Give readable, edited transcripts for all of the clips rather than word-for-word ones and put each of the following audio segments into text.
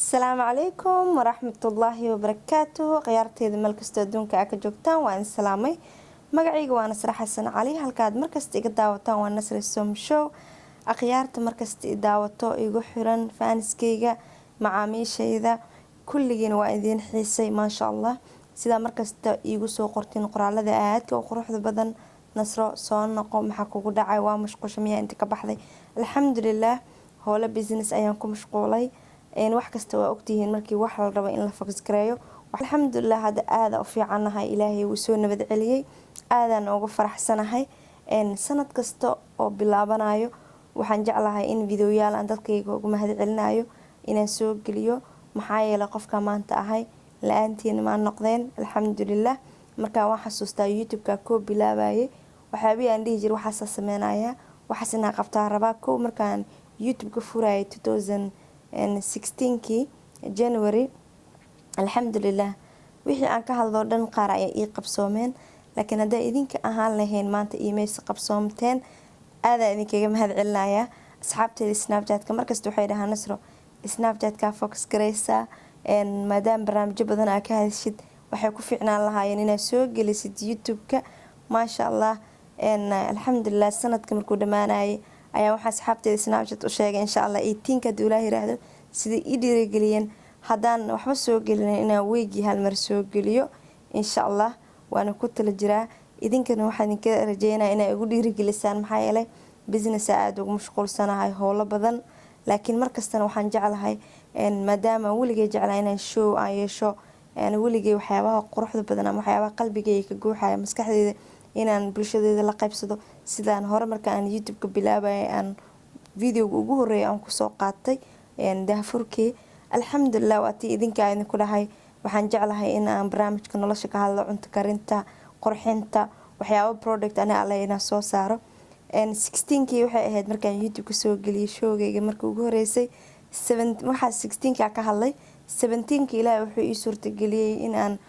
السلام عليكم ورحمة الله وبركاته. قيارتيda meel kastoo adduunka aad ka joogtaan waan salaamay. Magacayga waa Nasra Xasan Cali. halkaad markasta iga daawataan waa Nasra Som Show. Akhyaarta markasta i daawato igu xiran faaniskeyga macaamiishayda kulligiina waa idin xiisay maasha Allah. Sida markasta igu soo qortiin qoraalada aadka u quruxda badan. Nasro soo noqo maxaa kugu dhacay, waa mashquusha miyaa inta ka baxday. Alxamdulillah howlo business ayaan ku mashquulay. wax kasta waa ogtihiin markii wax la rabo in la focus gareeyo. Alxamdulillah hada aad u fiicanahay, Ilaahay wuu soo nabad celiyay. Aadaan ugu faraxsanahay. sanad kasta oo bilaabanayo waxaan jeclahay in videoyaal aan dadkayga ugu mahad celinayo inaan soo geliyo maxaa yeelay qofka maanta ahay la'aantiin ma noqdeen. Alxamdulillah markaa waan xasuustaa YouTube-ka ko bilaabayay waxaabii aan dhihi jiray waxaas sameynaya waxaas inaan qabtaa rabaa ko markaan YouTube-ka furayay 2016 January. Alxamdulillah wixii aan ka hadlo dhan qaar ay ii qabsoomeen, laakiin hadaa idinka ahaan lahayn maanta iimaysa qabsoomteen aad idinkaga mahad celinaya. asxaabteeda Snapchat-ka markasta waxay dhahaan Nasro Snapchat-ka focus gareysa maadaama barnaamijyo badan aad ka hadashid waxay ku fiicnaan lahaayeen inaad soo gelisid YouTube-ka maasha Allah. alxamdulillah sanadka markuu dhamaanayay ayaa waxaa asxaabteeda Snapchat u sheegay insha Allah 18ka haduu Ilaahay yiraahdo sidii ii dhiirigeliyeen hadaan waxba soo gelin inaan weegi hal mar soo geliyo insha Allah. waana ku tala jiraa idinkana waxaan idinka rajeynayaa inay ugu dhiirigelisaan maxaa yeelay business aad ugu mashquulsanahay howlo badan, laakiin markastana waxaan jeclahay maadaama weligay jeclahay inaan show aan yeesho weligay waxyaabaha quruxda badan ama waxyaabaha qalbigayga ka guuxaya maskaxdayda inaan bulshadeeda la qaybsado. sidaan hore marka aan YouTube-ka bilaabayay aan video-ga ugu horeeyay aan ku soo qaatay daahfurkii. alxamdulillah waatii idinka idinku dhahay waxaan jeclahay in aan barnaamijka nolosha ka hadlo, cunto karinta, qurxinta, waxyaabo product ana alla inaan soo saaro. 16kii waxay ahayd markaan YouTube-ka soo geliyay showgayga markii ugu horeysay. waxa 16ka ka hadlay 17kii Ilaahay wuxuu ii suurtageliyay in aan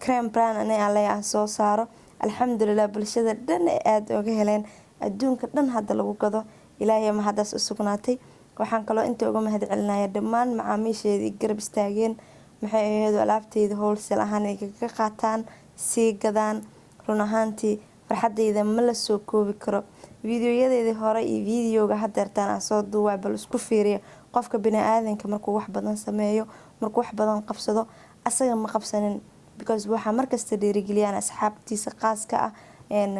creme brand ana alla aan soo saaro. alxamdulillah bulshada dhan aad uga heleen adduunka dhan hadda lagu gado. Ilaahay ma hadaas u sugnaatay. waxaan kaloo inta uga mahad celinayaa dhammaan macaamiisheedii garab istaageen maxay ahayd alaabteyda wholesale ahaan ay ka qaataan sii gadaan. run ahaantii farxadeyda ma la soo koobi karo. videoyadeedii hore iyo videoga hadeertaan aan soo duubay bal isku fiiriyo qofka bini'aadanka markuu wax badan sameeyo markuu wax badan qabsado asaga ma qabsanin because waxa markasta dhiirigeliyaan asxaabtiisa qaaska ah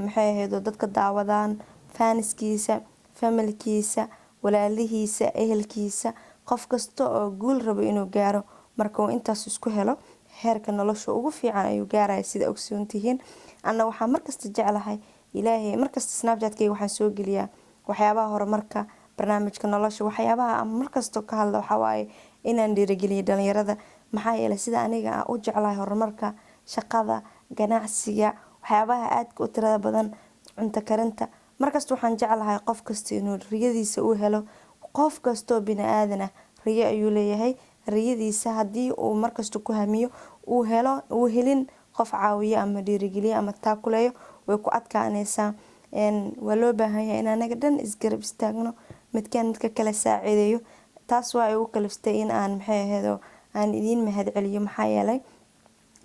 maxay ahayd dadka daawadaan faaniskiisa, familkiisa, walaalihiisa, ehelkiisa, qof kasta oo guul rabo inuu gaaro markuu intaas isku helo heerka nolosha ugu fiican ayuu gaaraya sida ogsoontihiin. anna waxaan markasta jeclahay Ilaahay markasta Snapchat-kayga waxaan soo geliyaa waxyaabaha horumarka barnaamijka nolosha waxyaabaha aan markasta ka hadlo waxa waaye inaan dhiirigeliyo dhalinyarada maxaa yeelay sida aniga aan u jeclahay horumarka shaqada ganacsiga waxyaabaha aadka u tirada badan cunto karinta markasta waxaan jeclahay qof kasta inuu riyadiisa u helo. qof kasta bini'aadan ah riyo ayuu leeyahay. riyadiisa hadii uu markasta ku hamiyo uu helo uu helin qof caawiyo ama dhiirigeliyo ama taakuleeyo way ku adkaanaysaa. waa loo baahan yahay in anaga dhan isgarab istaagno midkaan midka kale saacideeyo. taas waa ay u kaliftay in aan maxay ahayd aan idin mahad celiyo maxaa yeelay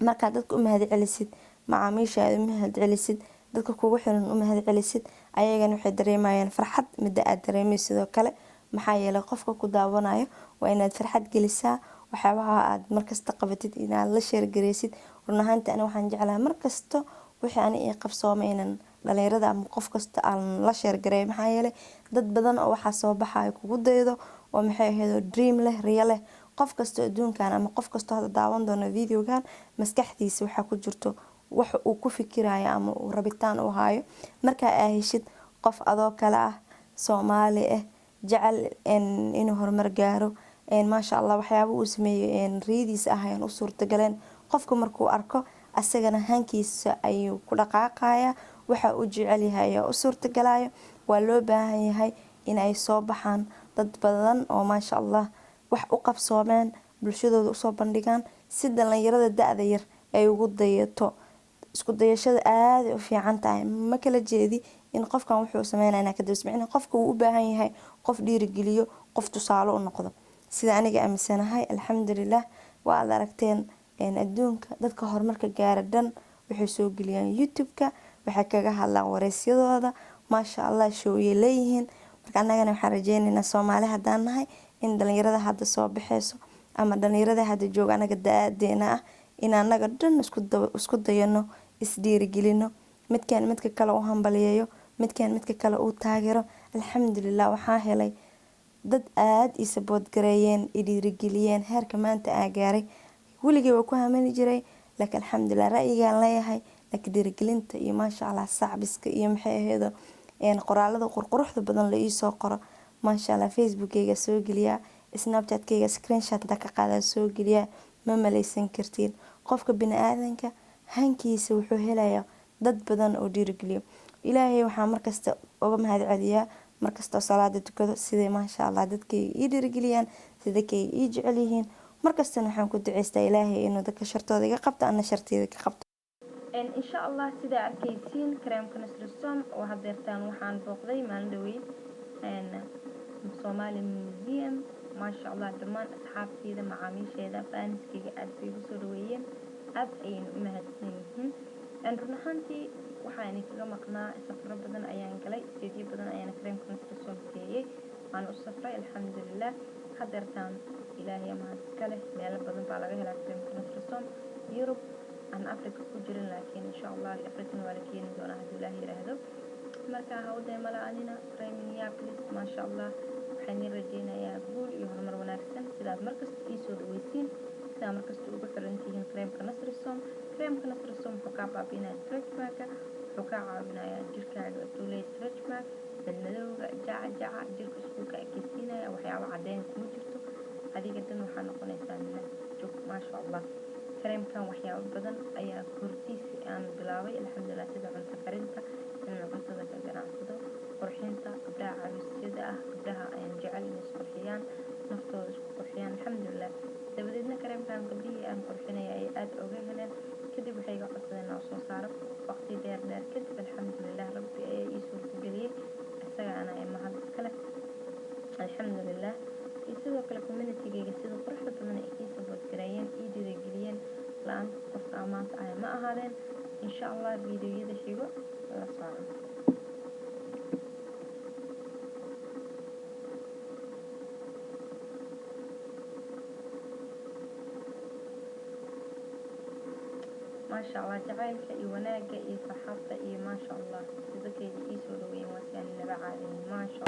marka dadku u mahad celisid macaamiishaada u mahad celisid dadka kugu xiran u mahad celisid ayagana waxay dareemayaan farxad midda aad dareemaysid sidoo kale maxaa yeelay qofka ku daawanayo waa inaad farxad gelisaa waxyaabaha aad markasta qabatid inaad la share gareysid. run ahaantii ana waxaan jeclahay markasta wixii aan ii qabsoomay inaan dhalinyarada ama qof kasta aan la share gareeyo maxaa yeelay dad badan oo waxa soo baxay kugu daydo oo maxay ahayd dream leh riyo leh. qof kasta adduunkan ama qof kasta hada daawan doono videogan maskaxdiisa waxa ku jirto wax uu ku fikirayo ama uu rabitaan u hayo marka ay heshid qof adoo kale ah Soomaali ah jecel inuu horumar gaaro maasha Allah waxyaabo uu sameeyay riyadiisa ahayaan u suurtagaleen qofka markuu arko asagana hankiisa ayuu ku dhaqaaqaya waxa uu jecel yahay u suurtagalayo. waa loo baahan yahay in ay soo baxaan dad badan oo maasha Allah wax u qabsoomeen bulshadooda u soo bandhigaan si dhalinyarada da'da yar ay ugu dayato. isku dayashada aad u fiican tahay ma kala jeedi in qofkan wuxuu sameeynaa ka dib ismicna qofka uu u baahan yahay qof dhiirigeliyo qof tusaale u noqdo. sida aniga aaminsanahay alxamdulilah waa aad aragteen adduunka dadka horumarka gaara dhan waxay soo geliyaan youtube-ka, waxay kaga hadlaan wareysyadooda, maasha allah showye leeyihiin. marka annagana waxaan rajeyneynaa Soomaali haddaan nahay in dhalinyarada hadda soo baxeyso ama dhalinyarada hadda jooga anaga da-adeena ah in anaga dhan isku dayano, isdhiirigelino, midkaan midka kale u hambaliyeeyo, midkaan midka kale uu taageero. alxamdulilah waxaa helay dad aad i support gareeyeen, i dhiirigeliyeen heerka maanta aan gaaray. weligay waa ku hamani jiray laakiin alxamdulilah ra'yigaan leeyahay, laakiin dhiirigelinta iyo maasha allah sacbiska iyo maxay aheedo qoraalada quruxda badan la ii soo qoro maasha allah facebookeyga soo geliyaa, snapchatkeyga screenshot ka qaadaa soo geliyaa. ma maleysan kartiin qofka biniaadanka hankiisa wuxuu helayaa dad badan oo dhiirigeliyo. ilaahay waxaa markasta uga mahad celiyaa markastoo salaada tukado siday maasha allah dadkayga ii dhiirigeliyaan, sida dadkayga ii jecel yihiin. markastana waxaan ku duceystaa ilaahay inuu dadka shartooda iga qabto ana sharteeda ka qabto. insha allah sida arkaysiin kareemka Nasrusom oo hadeertaan waxaan booqday maalin dhaweyd Somali Museum. maasha allah dhammaan asxaabteyda macaamiisheeda faaniskeyga aad bay igu soo dhaweeyeen, aad ayayna u mahadsan yihiin. run ahaantii waxaan kaga maqnaa safaro badan ayaan galay, steedyo badan ayaan kareemka Nasrusom geeyay, waan u safray alxamdulilah. hadeertaan ilaahay mahad iska leh, meelo badan baa laga helaa kareemka Nasrusom. Yurub aan Afrika ku jirin laakiin insha allah Afrikana waa la keeni doonaa haddii ilaahay yiraahdo. marka hawdee mala'anina Minneapolis maasha allah waxaan rajeynayaa guul iyo horumar wanaagsan, sidaad markasta ii soo dhaweysiin, sidaa markasta ugu xiran tihiin kareemka Nasrusom. kareemka Nasrusom wuxuu kaa baabi'inaya stretch marka, wuxuu kaa caawinayaa jirkaaga duuley stretch mark, madmadowga, jaca jirka isku ka ekeysiinaya, waxyaabo cadeen kuma jirto, adiga dhan waxaa noqonaysaa joog maasha allah. kareemkan waxyaabo badan ayaa hortiisa aan bilaabay alxamdulilah, sida cunto karinta, inaan cuntada ka ganacsado, qurxinta gabdhaha caruusyada ah, gabdhaha ayaan jecel inay isqurxiyaan, naftooda isku qurxiyaan alxamdulilah. dabadeedna kareemkan gabdhihii aan qurxinaya ay aad oga heleen, kadib waxay iga codsadeen inaan soo saaro waqti dheer kadib alxamdulilah rabbi ayaa ii suurtageliyey, isagaana ay mahad iska leh alxamdulilah. iyo sidoo kale communitygeyga sida quruxda badan ay ii support gareeyeen, ii dhiirigeliyeen, la-aanta qofka maanta ah ma ahaadeen. insha allah fiidiyoyada xigo la socon. maasha allah jacaylka iyo wanaaga iyo farxadda iyo maasha allah dadkayga ii soo dhaweeyeen waa si aan naba caadin maasha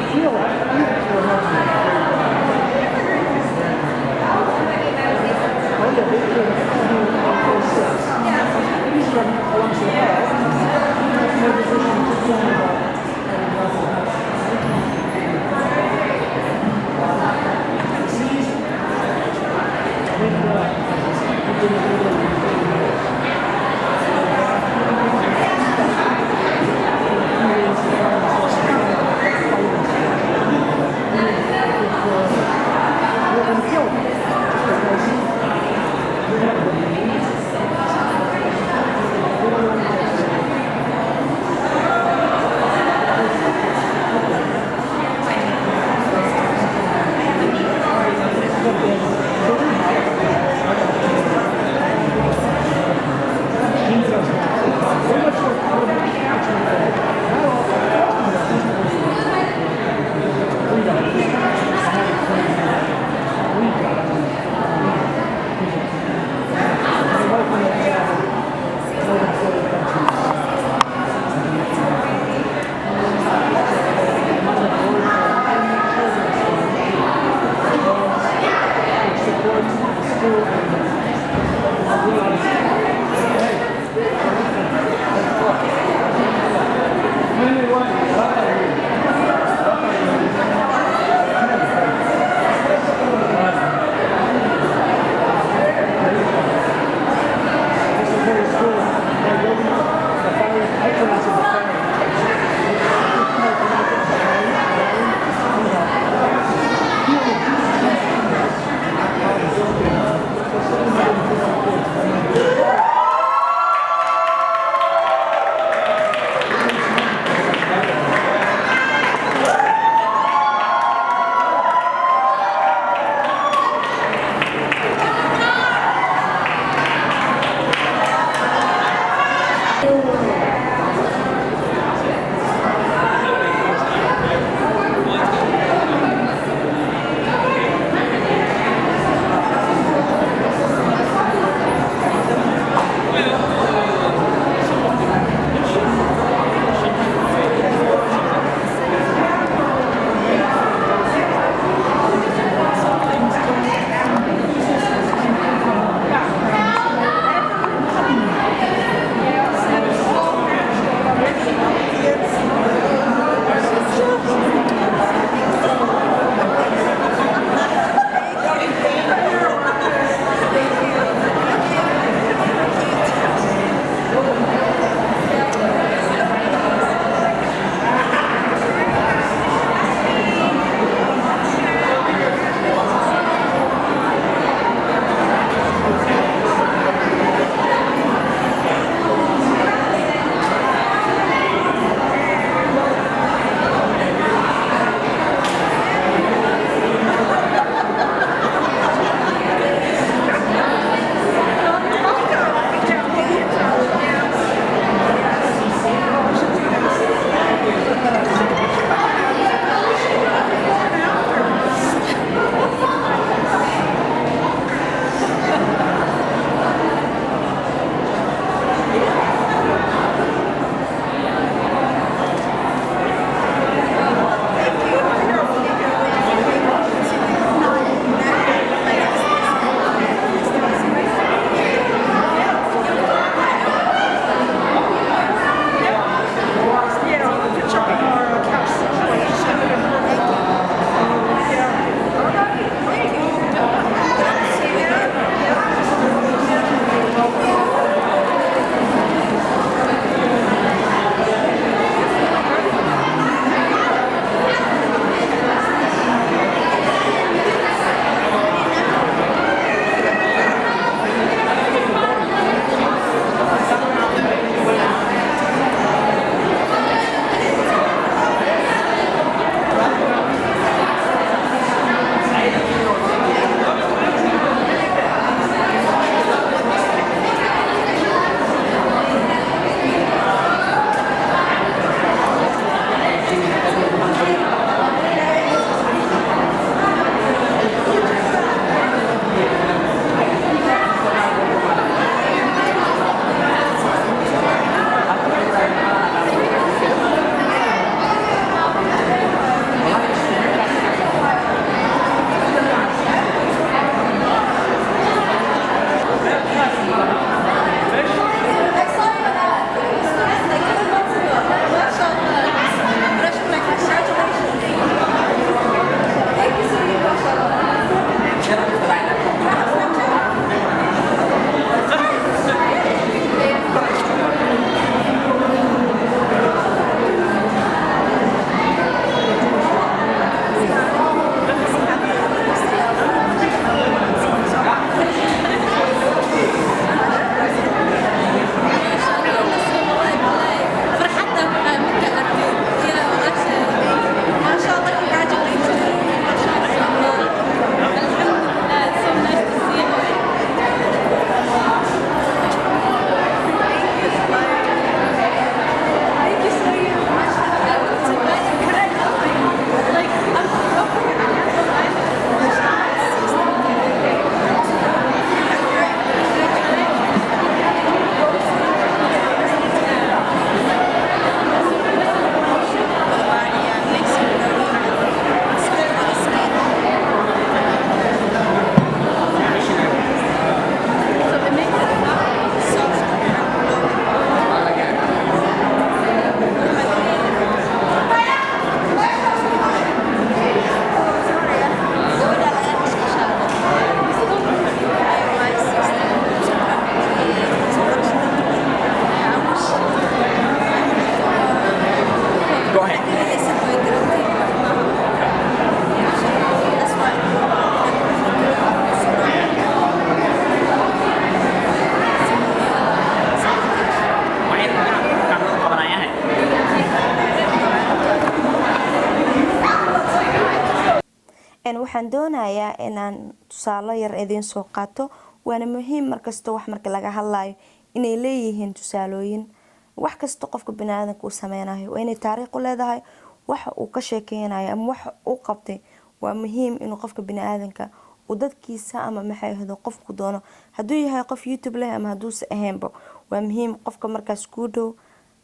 waxaan doonayaa inaan tusaalo yar idiin soo qaato. waana muhiim markasta wax marka laga hadlayo inay leeyihiin tusaalooyin. wax kasta qofka biniaadanka uu sameynayo waa inay taariikh u leedahay. waxa uu ka sheekeynayo ama waxa uu qabtay waa muhiim inuu qofka biniaadanka uu dadkiisa ama maxay ahdo qofku doono hadduu yahay qof youtube leh ama hadduusa ahaynba waa muhiim qofka markaas kuu dhow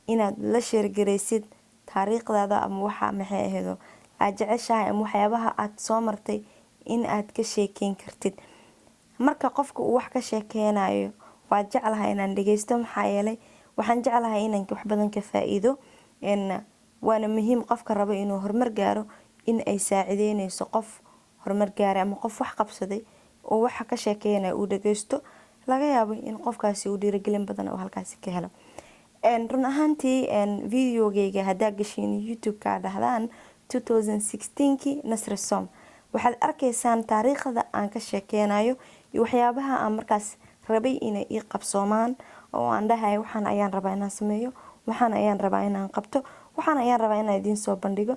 inaad la sheergaraysid taariikhdaada ama waxa maxay ahdo aad jeceshahay ama waxyaabaha aad soo martay in aad ka sheekeyn kartid. marka qofka uu wax ka sheekeynayo waa jeclahay inaan dhageysto maxaa yeelay waxaan jeclahay inaan wax badan ka faa'iido. waana muhiim qofka rabo inuu horumar gaaro in ay saacideynayso qof horumar gaaray ama qof wax qabsaday oo waxa ka sheekeynayo uu dhageysto laga yaabo in qofkaasi uu dhiirigelin badan oo halkaasi ka helo. run ahaantii videogeyga haddaa gashiin youtube-ka dhahdaan 2016kii Nasri Som waxaad arkaysaan taariikhda aan ka sheekeynayo iyo waxyaabaha aan markaas rabay inay ii qabsoomaan oo aan dhahay waxaan ayaan rabaa inaan sameeyo, waxaan ayaan rabaa inaan qabto, waxaan ayaan rabaa inaan idiin soo bandhigo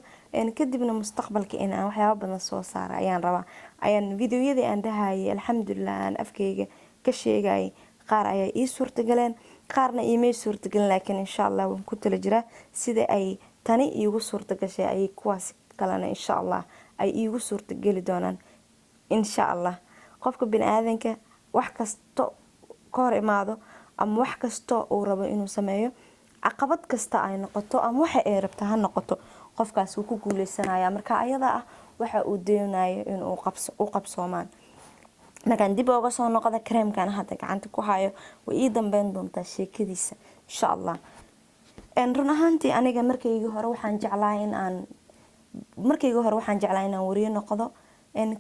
kadibna mustaqbalka inaan waxyaabo badan soo saaro ayaan rabaa. ayaan videoyadii aan dhahayay alxamdulilah aan afkeyga ka sheegayay qaar ayaa ii suurtagaleen qaarna iimay suurtagelin laakiin insha allah waan ku tala jiraa sida ay tani iigu suurtagashay ayay kuwaas kalena insha allah ay iigu suurtageli doonaan insha allah. qofka biniaadanka wax kasto ka hor imaado ama wax kasto uu rabo inuu sameeyo caqabad kasta ay noqoto ama waxa ay rabto ha noqoto qofkaas wuu ku guuleysanaya marka ayada ah waxa uu doonayo inuu qabsoomaan. markaan dib uga soo noqdo kareemkan hadda gacanta ku hayo way ii dambeyn doontaa sheekadiisa insha allah. run ahaantii aniga markayga hore waxaan jeclahay inaan wariyo noqdo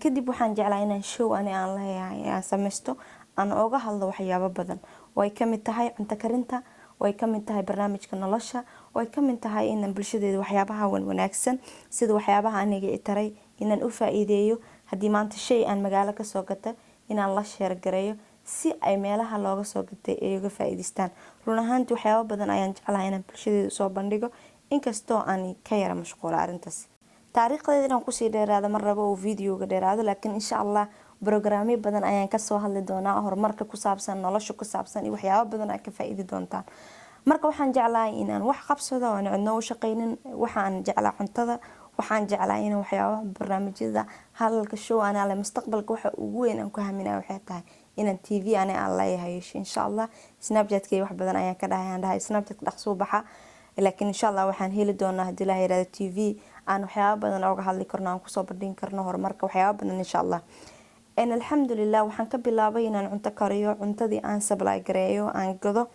kadib waxaan jeclahay inaan show ani aan leeyahay aan sameysto aan oga hadlo waxyaabo badan way kamid tahay cunto karinta, way kamid tahay barnaamijka nolosha, way kamid tahay inaan bulshadeeda waxyaabaha wanaagsan sida waxyaabaha aniga i taray inaan u faa'iideeyo. haddii maanta shay aan magaalo kasoo gata inaan la sheergareeyo si ay meelaha looga soo gatay ay uga faa'iideystaan. run ahaantii waxyaabo badan ayaan jeclahay inaan bulshadeeda soo bandhigo inkastoo aan ka yara mashquula arrintaas. taariikhdeeda inaan kusii dheeraado mar rabo uu videoga dheeraado laakiin insha allah brograamyo badan ayaan kasoo hadli doonaa horumarka ku saabsan nolosha ku saabsan iyo waxyaabo badan aad ka faa'iidi doontaan. marka waxaan jeclahay inaan wax qabsado aan cidno u shaqeynin. waxaan jeclaa cuntada, waxaan jeclaa in waxyaabaha barnaamijyada hadalka show ana la mustaqbalka waxa ugu weyn aan ku haminayo waxay tahay inaan TV aan leeyahay insha allah. Snapchat-kay wax badan ayaan ka dhahay Snapchat dhaqso baxa laakiin insha allah waxaan heli doonaa hadii la yiraahdo TV aan waxyaabo badan uga hadli karno aan kusoo bandhigi karno horumarka waxyaabo badan insha allah. alxamdulilah waxaan ka bilaabay inaan cunto kariyo cuntadii aan supply gareeyo aan gado.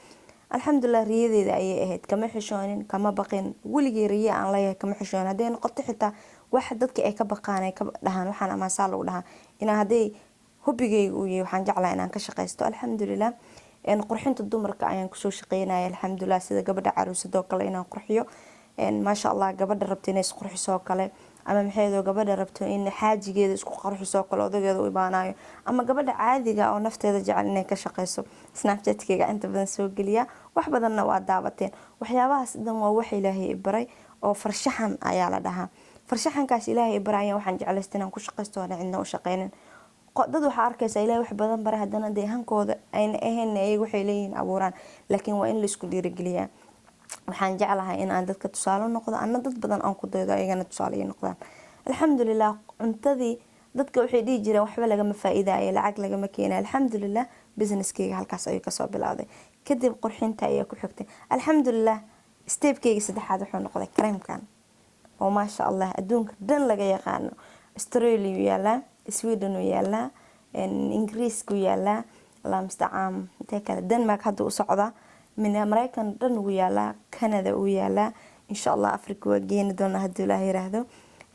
alxamdulilah riyadeeda ayay ahayd kama xishoonin kama baqin weligii riya aan leeyahay kama xishoonin hadday noqoto xitaa wax dadka ay ka baqaan ay ka dhahaan waxaan ama saa lagu dhahaa inaan hadday hubigayga uu yahay waxaan jeclaa inaan ka shaqeysto. alxamdulilah qurxinta dumarka ayaan kusoo shaqeynaya alxamdulilah sida gabadha caruusadoo kale inaan qurxiyo maasha allah gabadha rabta inay isqurxiso kale ama maxaydo gabadha rabto in xaajigeeda isku qurxiso kale odageeda u imaanayo ama gabadha caadiga oo nafteeda jecel inay ka shaqeyso Snapchat-kayga inta badan soo geliya wax badanna waa daawateen. waxyaabahaas dhan waa wax Ilaahay i baray oo farshaxan ayaa la dhahaa. farshaxankaas Ilaahay i baray waxaan jeclaystay inaan ku shaqeysto oo cidna u shaqeynin. dad waxa arkaysa Ilaahay wax badan baray hadana deehankooda ayna ahayn ay waxay leeyihiin abuuraan laakiin waa in la isku dhiirigeliyaa. waxaan jeclahay in aan dadka tusaale noqdo ana dad badan aan ku daydo ayagana tusaale noqdaan. alxamdulilah cuntadii dadka waxay dhigi jireen waxba laga faa'iidayo lacag laga ma keenay. alxamdulilah businesskayga halkaas ayuu ka soo bilowday kadib qurxinta ayaa ku xigtay. alxamdulilah stepkayga saddexaad wuxuu noqday kareemkan oo maasha allah adduunka dhan laga yaqaano. Australia yaala, Sweden yaala, Ingiriiska yaala, la mustaqam inta kale Denmark hadda u socda من أمريكا دن ويالا كندا ويالا إن شاء الله أفريقيا وجينا دون هدول الله يرهدو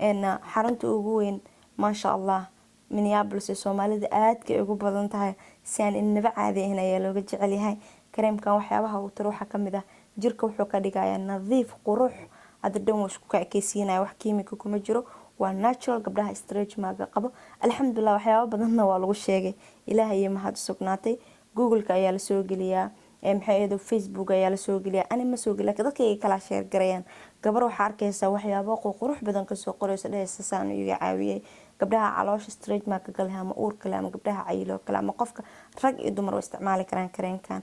إن حرنت أجوين ما شاء الله من يابلس الصومالي دقات كأجو بدنتها سان إن بعد هنا يلو جت عليها كريم كان وحيابها وتروح كم ده جرك وحكا دقايا نظيف قروح هذا الدم وشكا كيسينا وحكيمي كوكو مجرو والناتشورال قبلها استريتش ما قبل الحمد لله وحيابها بدنا والو الشيء إلهي ما هاد سكناتي جوجل كايا لسوق ليا maxay Facebook ayaa la soo geliya ani ma soo geliya dadka ay kala share gareeyaan gabar waxa arkaysa waxyaabo qurux badan ka soo qoraysa dheesasaan iyaga caawiyay gabdhaha caloosha straight marka kale ama uur kale ama gabdhaha cayilo kale ama qofka rag iyo dumar oo isticmaali karaan kareenkan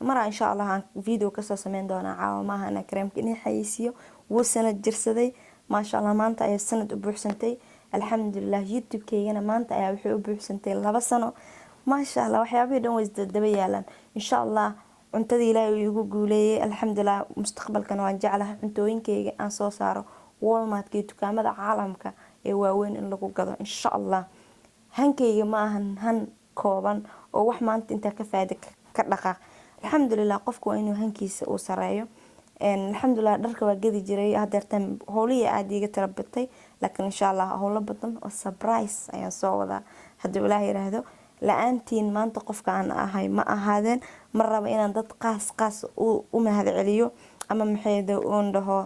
mara insha Allah aan video kasoo sameyn doonaa caawa maaha ana kareemka inay xayisiyo wuu sanad jirsaday maasha Allah maanta ayaa sanad u buuxsantay alxamdulillah youtube-keygana maanta ayaa wuxuu u buuxsantay 2 sano maasha Allah waxyaabaha dhan way isdaba yaalaan insha Allah cuntada ilaahay igu guuleeyay alxamdulillah mustaqbalkan waan jeclahay cuntooyinkeyga aan soo saaro Walmart iyo dukaamada caalamka ee waaweyn in lagu gado insha Allah hankeyga ma ahan han kooban oo wax maanta inta ka faa'ida ka dhaqaaq alxamdulillah qofku waa inuu hankiisa uu sareeyo alxamdulillah dharka waa gadi jiray hadeertan howlihi aad iga tirabatay laakiin insha Allah howlo badan oo surprise ayaan soo wadaa haddii Ilaahay yiraahdo la-aantiin maanta qofka aan ahay ma ahaadeen ma raba inaan dad qaas u mahad celiyo ama maxayda uun dhaho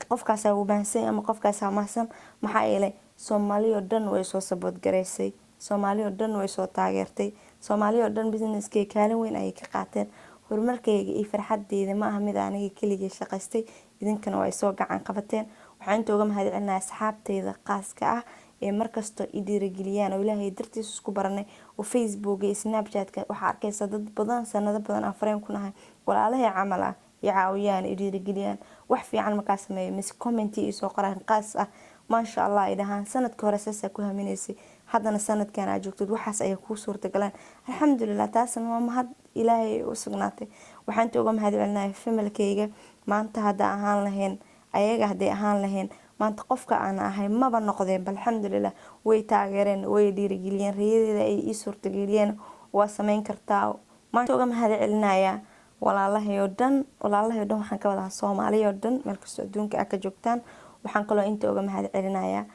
qofkaas uu baahansan ama qofkaas mahadsan maxaa yeelay Soomaaliya oo dhan way soo sabood gareysay Soomaaliya oo dhan way soo taageertay Soomaaliya oo dhan businesskay kaalin weyn ay ka qaateen horumarkayga iyo farxadeyda ma aha mid aniga kaliya shaqaystay idinkana way soo gacan qabateen waxaan inta uga mahad celinayaa asxaabteyda qaaska ah ee markasto i dhiirigeliyaan oo Ilaahay dartiis isku baranay oo Facebook iyo Snapchat-ka waxa arkaysa dad badan sanado badan aan fareen ku nahay walaalahay camal ah yaawiyaan i dhiirigeliyaan wax fiican markaa sameeyo mis comment iyo soo qoraan qaas ah maasha Allah idahan sanadka hore saasa ku haminaysay haddana sanadkan aad joogtid waxaas ay ku suurta galaan alxamdulillah taasna waa mahad Ilaahay u sugnaatay waxaan inta uga mahad celinayaa familkayga maanta hadda ahaan lahayn ayaga hadday ahaan lahayn maanta qofka aan ahay maba noqdeen alxamdulillah way taageereen way dhiirigeliyeen riyadeeda ay ii suurta geliyeen waa sameyn kartaa maanta uga mahad celinayaa walaalahay oo dhan waxaan ka wadaa Soomaaliya oo dhan meel kasta adduunka ka joogtaan waxaan kaloo inta uga mahad celinayaa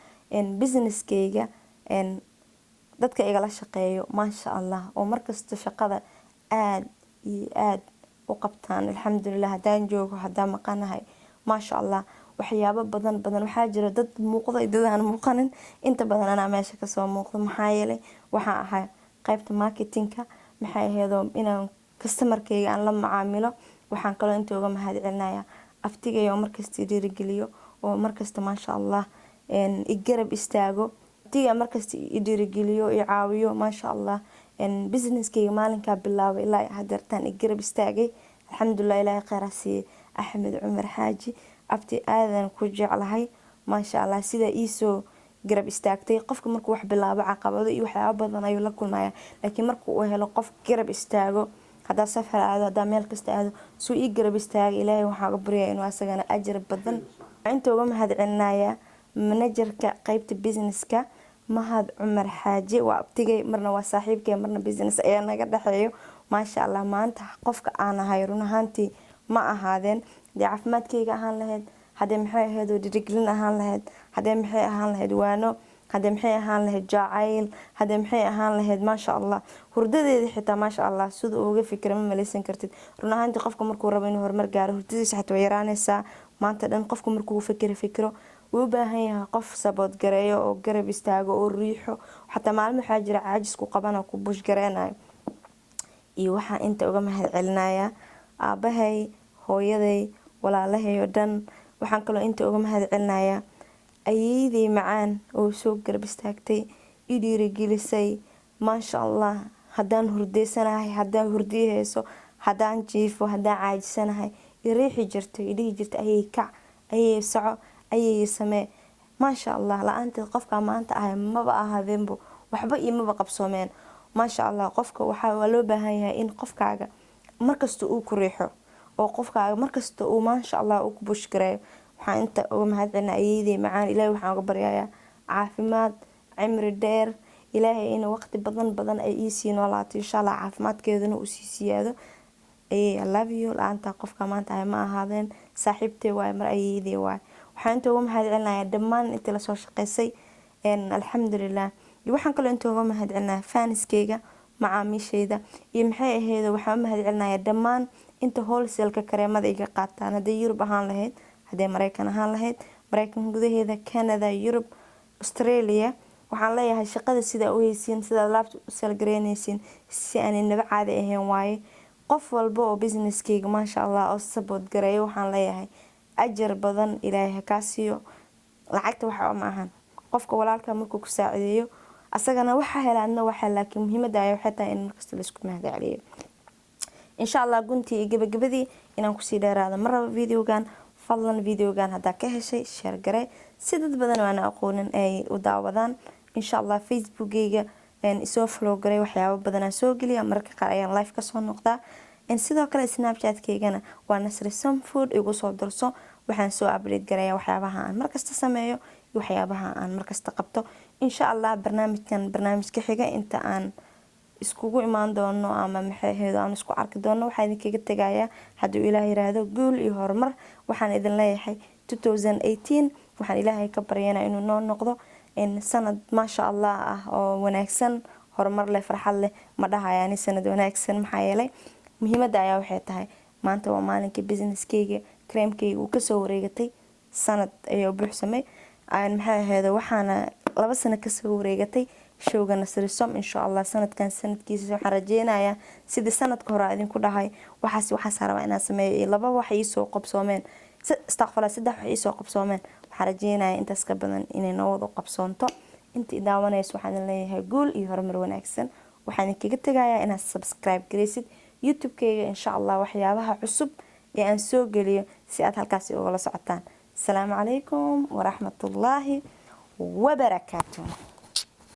businesskayga dadka igala shaqeeyo maasha Allah oo markasta shaqada aad iyo aad u qabtaan alxamdulillah hadaan joogo hadaan maqanahay maasha Allah waxyaabo badan waxaa jira dad muuqda iyo dad aan muuqanin inta badan ana meesha ka soo muuqdo maxaa yeelay waxa ahay qaybta marketingka maxay ahaydoo inaan customerkayga aan la macaamilo waxaan kaloo inta uga mahad celinayaa aftigay oo markasta dhiirigeliyo oo markasta maasha Allah i garab istaago aftigay markasta i dhiirigeliyo i caawiyo maasha Allah businesskayga maalinka bilaabay ilaa hadeertan i garab istaagay alxamdulillah Ilaahay khayr ha siiyo Axmed Cumar Xaaji abti aadan ku jeclahay maasha Allah sida iisoo garab istaagtay qofka markuu wax bilaabo caqabado iyo waxyaabo badan ayuu la kulmayaa laakiin markuu uu helo qof garab istaago hada safar aado hada meel kasta aado soo ii garab istaagay Ilaahay waxa uga baryaa inuu asagana ajir badan inta uga mahad celinayaa managerka qaybta businesska Mahad Cumar Xaaji waa abtigay marna waa saaxiibkay marna business ayaa naga dhaxeeyo maasha Allah maanta qofka aan ahay run ahaantii ma ahaadeen caafimaadkayga ahaan lahayd hadee maxay ahayd dhiirigelin ahaan lahayd hadee maxay ahaan lahayd waano hadee maxay ahaan lahayd jacayl hadee maxay ahaan lahayd maasha Allah hurdadeeda xitaa maasha Allah sida uga fikir ma maleysan kartid run ahaantii qofka markuu rabo inuu horumar gaaro hurdadiisa xitaa way yaraanaysaa maanta dhan qofka markuu fikiro uu baahan yahay qof sabood gareeyo oo garab istaago oo riixo xataa maalmo waxa jira caajis ku qabana ku bush gareenayo iyo waxa inta uga mahad celinayaa aabahay hooyaday walaalahay oo dhan waxaan kaloo inta uga mahad celinayaa ayeeyday macaan oo soo garab istaagtay i dhiirigelisay maasha Allah hadaan hurdeysanahay hadaan hurdiyeyso hadaan jiifo hadaan caajisanahay i riixi jirtay i dhihi jirtay ayay kac ayay soco ayay samee maasha Allah la'aanteed qofka maanta ahay maba ahaadeenbo waxba imaba qabsoomeen maasha Allah qofka waxa loo baahan yahay in qofkaaga markasta uu ku riixo oo qofkaaga markasta uu maasha Allah uu ku bush gareeyo waxaan inta uga mahad celinayaa ayeeyday macaan Ilaahay waxaan uga baryayaa caafimaad cimri dheer Ilaahay inuu waqti badan ay ii sii noolaato insha Allah caafimaadkeedana uu sii siyaado I love you la'aanta qofka maanta ay ma ahaadeen saaxiibtay waay mar ayeeyday waay waxaan inta uga mahad celinayaa dhammaan inta la soo shaqeysay alxamdulillah waxaan kaloo inta uga mahad celinayaa faaniskayga macaamiishayda iyo maxay ahayd waxaan mahad celinayaa dhammaan inta wholesale-ka kareemada iga qaataan haday Yurub ahaan lahayd haday Mareykan ahaan lahayd Mareykan gudaheeda Canada Yurub Australia waxaan leeyahay shaqada sida u haysiin sida laabta u salgareynaysiin si aan inaba caadi ahayn waaye qof walba oo businesskayga maasha Allah oo support gareeyo waxaan leeyahay ajar badan Ilaahay ka siiyo lacagta waxa ma ahan qofka walaalka markuu ku saacideeyo asagana waxa helaadna waxa laakiin muhiimada ay waxay tahay in markasta la isku mahad celiyo insha Allah guntii gabagabadii inaan ku sii dheeraado maraba videogan fadlan videogan hadaa ka heshay share garee si dad badan oo aan aqoonin ay u daawadaan insha Allah facebookgayga isoo follow garee waxyaabo badan aan soo geliya marka qaar ayaan live ka soo noqdaa sidoo kale snapchat-kaygana waa Nasri Some Food igu soo darso waxaan soo update gareeyaa waxyaabaha aan markasta sameeyo iyo waxyaabaha aan markasta qabto insha Allah barnaamijka xiga inta aan iskugu imaan doono ama maxay heedo aan isku arki doono waxaan idinkaga tagayaa haddii Ilaahay yiraahdo guul iyo horumar waxaan idin leeyahay 2018 waxaan Ilaahay ka baryaynaa inuu noo noqdo sanad ma sha Allah ah oo wanaagsan horumar leh farxad leh ma dhahayaan sanad wanaagsan maxaa yeelay muhiimada ayaa waxay tahay maanta waa maalinka businesskayga creamkayga uu ka soo wareegatay sanad ayuu buuxsamay maxay ahayd waxaana 2 sano ka soo wareegatay showga Nasri Some insha Allah sanadkan sanadkiisa waxaan rajeynayaa sidii sanadka hore idinku dhahay waxaas rabaa inaan sameeyo 2 wax ii soo qabsoomeen astaghfirullah 3 wax ii soo qabsoomeen waxaan rajeynayaa intaas ka badan inay noo wada qabsoonto intii daawanayso waxaan leeyahay guul iyo horumar wanaagsan waxaan idinkaga tagayaa inaad subscribe gareysid YouTube-kayga insha Allah waxyaabaha cusub ee aan soo geliyo si aad halkaas uga la socotaan. Assalaamu calaykum wa rahmatullaahi wa barakaatuh.